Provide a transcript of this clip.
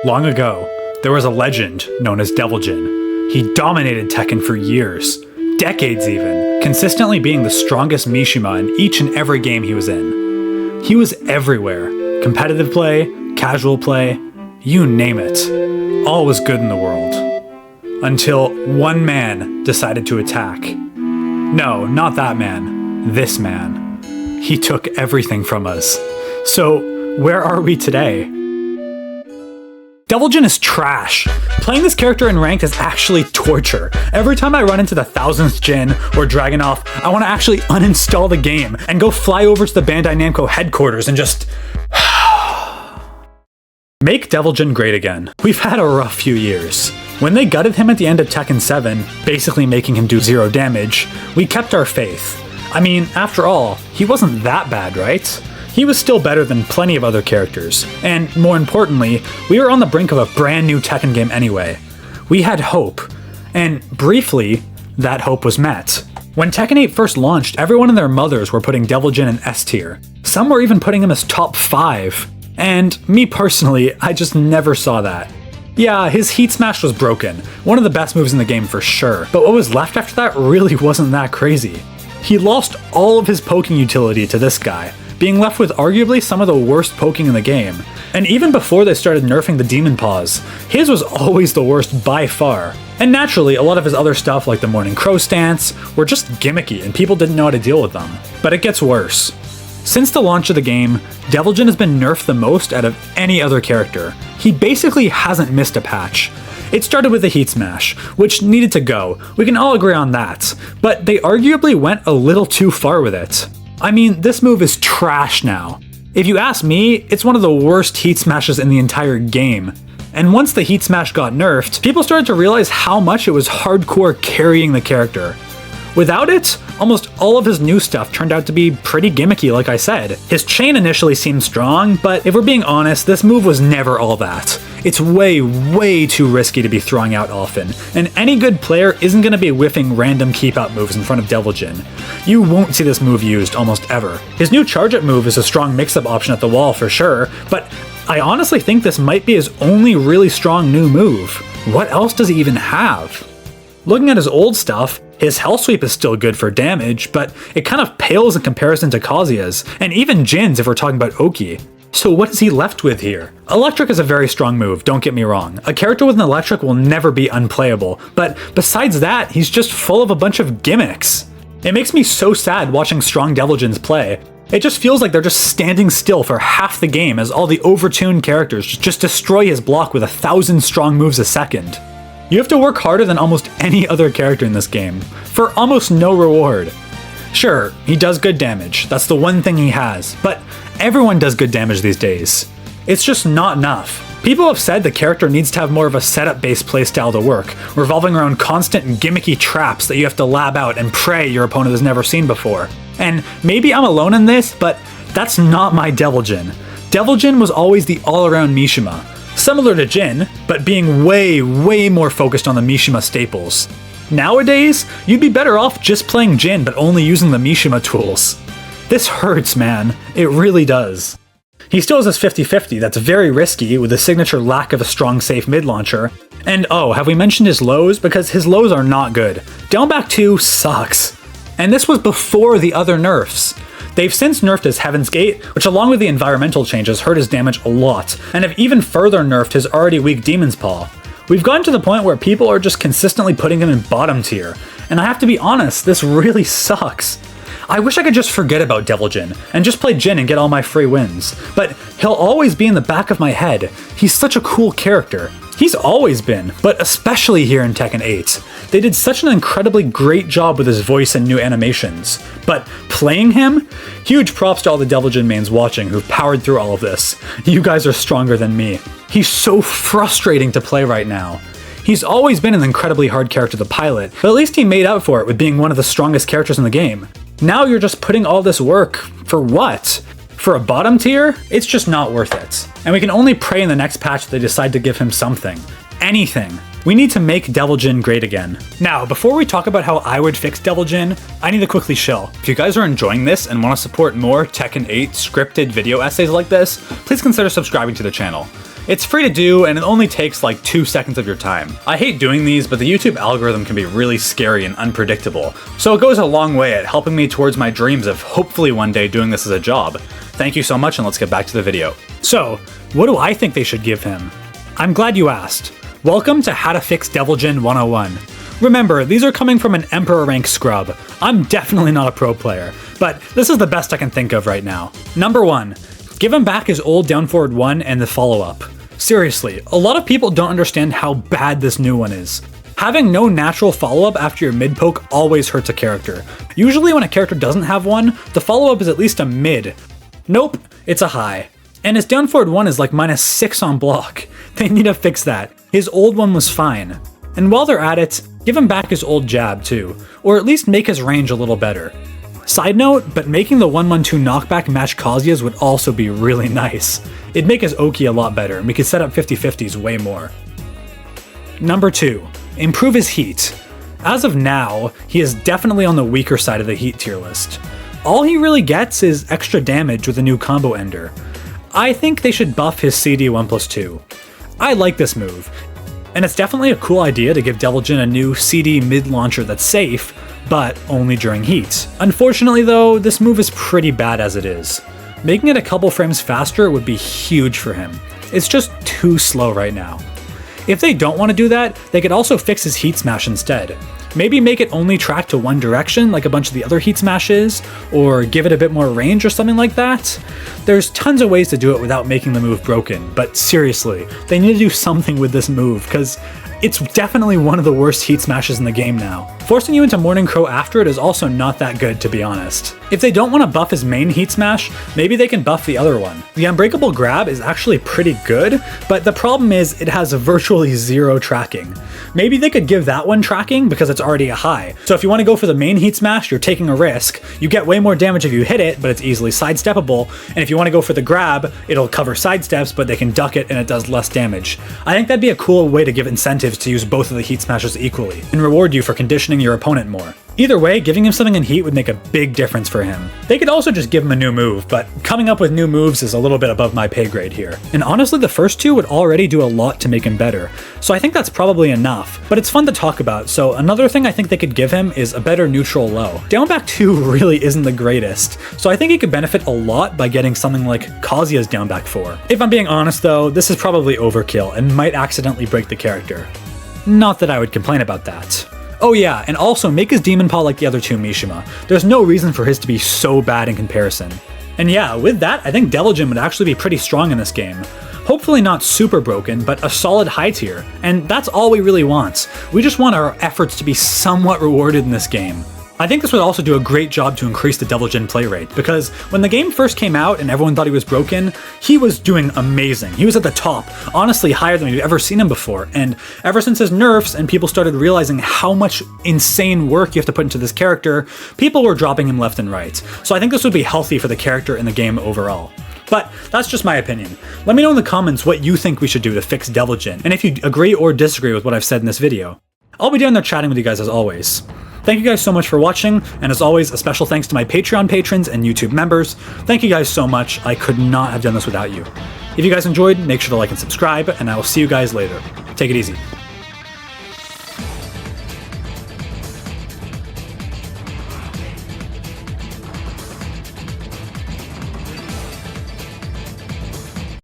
Long ago, there was a legend known as Devil Jin. He dominated Tekken for years, decades even, consistently being the strongest Mishima in each and every game he was in. He was everywhere. Competitive play, casual play, you name it. All was good in the world. Until one man decided to attack. No, not that man. This man. He took everything from us. So, where are we today? Devil Jin is trash. Playing this character in ranked is actually torture. Every time I run into the 1000th Jin or Dragunov, I want to actually uninstall the game and go fly over to the Bandai Namco headquarters and just make Devil Jin great again. We've had a rough few years. When they gutted him at the end of Tekken 7, basically making him do 0 damage, we kept our faith. I mean, after all, he wasn't that bad, right? He was still better than plenty of other characters, and more importantly, we were on the brink of a brand new Tekken game anyway. We had hope, and briefly, that hope was met. When Tekken 8 first launched, everyone and their mothers were putting Devil Jin in S tier. Some were even putting him as top 5, and me personally, I just never saw that. Yeah, his Heat Smash was broken, one of the best moves in the game for sure, but what was left after that really wasn't that crazy. He lost all of his poking utility to this guy, being left with arguably some of the worst poking in the game. And even before they started nerfing the Demon Paws, his was always the worst by far. And naturally, a lot of his other stuff like the Morning Crow stance were just gimmicky and people didn't know how to deal with them. But it gets worse. Since the launch of the game, Devil Jin has been nerfed the most out of any other character. He basically hasn't missed a patch. It started with the Heat Smash, which needed to go, we can all agree on that, but they arguably went a little too far with it. I mean, this move is trash now. If you ask me, it's one of the worst Heat Smashes in the entire game. And once the Heat Smash got nerfed, people started to realize how much it was hardcore carrying the character. Without it, almost all of his new stuff turned out to be pretty gimmicky, like I said. His chain initially seemed strong, but if we're being honest, this move was never all that. It's way too risky to be throwing out often, and any good player isn't going to be whiffing random keep-out moves in front of Devil Jin. You won't see this move used almost ever. His new charge-up move is a strong mix-up option at the wall for sure, but I honestly think this might be his only really strong new move. What else does he even have? Looking at his old stuff, his Hell Sweep is still good for damage, but it kind of pales in comparison to Kazuya's, and even Jin's if we're talking about Oki. So what is he left with here? Electric is a very strong move, don't get me wrong. A character with an electric will never be unplayable, but besides that, he's just full of a bunch of gimmicks. It makes me so sad watching strong Devil Jins play. It just feels like they're just standing still for half the game as all the overtuned characters just destroy his block with 1,000 strong moves a second. You have to work harder than almost any other character in this game, for almost no reward. Sure, he does good damage, that's the one thing he has, but everyone does good damage these days. It's just not enough. People have said the character needs to have more of a setup-based playstyle to work, revolving around constant and gimmicky traps that you have to lab out and pray your opponent has never seen before. And maybe I'm alone in this, but that's not my Devil Jin. Devil Jin was always the all-around Mishima. Similar to Jin, but being way more focused on the Mishima staples. Nowadays, you'd be better off just playing Jin but only using the Mishima tools. This hurts, man. It really does. He still has his 50-50 that's very risky with the signature lack of a strong safe mid-launcher. And oh, have we mentioned his lows? Because his lows are not good. Down back 2 sucks. And this was before the other nerfs. They've since nerfed his Heaven's Gate, which along with the environmental changes hurt his damage a lot, and have even further nerfed his already weak Demon's Paw. We've gotten to the point where people are just consistently putting him in bottom tier, and I have to be honest, this really sucks. I wish I could just forget about Devil Jin, and just play Jin and get all my free wins, but he'll always be in the back of my head. He's such a cool character. He's always been, but especially here in Tekken 8. They did such an incredibly great job with his voice and new animations. But playing him? Huge props to all the Devil Jin mains watching who've powered through all of this. You guys are stronger than me. He's so frustrating to play right now. He's always been an incredibly hard character to pilot, but at least he made up for it with being one of the strongest characters in the game. Now you're just putting all this work for what? For a bottom tier? It's just not worth it. And we can only pray in the next patch they decide to give him something. Anything. We need to make Devil Jin great again. Now, before we talk about how I would fix Devil Jin, I need to quickly chill. If you guys are enjoying this and want to support more Tekken 8 scripted video essays like this, please consider subscribing to the channel. It's free to do, and it only takes like 2 seconds of your time. I hate doing these, but the YouTube algorithm can be really scary and unpredictable, so it goes a long way at helping me towards my dreams of hopefully one day doing this as a job. Thank you so much, and let's get back to the video. So, what do I think they should give him? I'm glad you asked. Welcome to How to Fix Devil Jin 101. Remember, these are coming from an Emperor rank scrub. I'm definitely not a pro player, but this is the best I can think of right now. Number 1. Give him back his old down forward 1 and the follow-up. Seriously, a lot of people don't understand how bad this new one is. Having no natural follow-up after your mid poke always hurts a character. Usually when a character doesn't have one, the follow-up is at least a mid. Nope, it's a high. And his down forward 1 is like -6 on block. They need to fix that. His old one was fine. And while they're at it, give him back his old jab too, or at least make his range a little better. Side note, but making the 1-1-2 knockback match Kazuya's would also be really nice. It'd make his Oki a lot better, and we could set up 50-50s way more. Number 2. Improve his heat. As of now, he is definitely on the weaker side of the heat tier list. All he really gets is extra damage with a new combo ender. I think they should buff his CD 1+2. I like this move, and it's definitely a cool idea to give Devil Jin a new CD mid launcher that's safe, but only during heat. Unfortunately though, this move is pretty bad as it is. Making it a couple frames faster would be huge for him. It's just too slow right now. If they don't want to do that, they could also fix his heat smash instead. Maybe make it only track to one direction like a bunch of the other heat smashes, or give it a bit more range or something like that. There's tons of ways to do it without making the move broken, but seriously, they need to do something with this move, because it's definitely one of the worst heat smashes in the game now. Forcing you into Morning Crow after it is also not that good, to be honest. If they don't want to buff his main heat smash, maybe they can buff the other one. The Unbreakable Grab is actually pretty good, but the problem is it has virtually 0 tracking. Maybe they could give that one tracking because it's already a high. So if you want to go for the main heat smash, you're taking a risk. You get way more damage if you hit it, but it's easily sidesteppable. And if you want to go for the grab, it'll cover sidesteps, but they can duck it and it does less damage. I think that'd be a cool way to give incentives to use both of the heat smashes equally, and reward you for conditioning your opponent more. Either way, giving him something in heat would make a big difference for him. They could also just give him a new move, but coming up with new moves is a little bit above my pay grade here. And honestly, the first two would already do a lot to make him better, so I think that's probably enough. But it's fun to talk about, so another thing I think they could give him is a better neutral low. Down back 2 really isn't the greatest, so I think he could benefit a lot by getting something like Kazuya's down back 4. If I'm being honest though, this is probably overkill and might accidentally break the character. Not that I would complain about that. Oh yeah, and also make his Demon Paw like the other two Mishima. There's no reason for his to be so bad in comparison. And yeah, with that, I think Devil Jin would actually be pretty strong in this game. Hopefully not super broken, but a solid high tier. And that's all we really want. We just want our efforts to be somewhat rewarded in this game. I think this would also do a great job to increase the Devil Jin play rate, because when the game first came out and everyone thought he was broken, he was doing amazing. He was at the top, honestly higher than we've ever seen him before, and ever since his nerfs and people started realizing how much insane work you have to put into this character, people were dropping him left and right. So I think this would be healthy for the character in the game overall. But that's just my opinion. Let me know in the comments what you think we should do to fix Devil Jin, and if you agree or disagree with what I've said in this video. I'll be down there chatting with you guys as always. Thank you guys so much for watching, and as always, a special thanks to my Patreon patrons and YouTube members. Thank you guys so much. I could not have done this without you. If you guys enjoyed, make sure to like and subscribe, and I will see you guys later. Take it easy.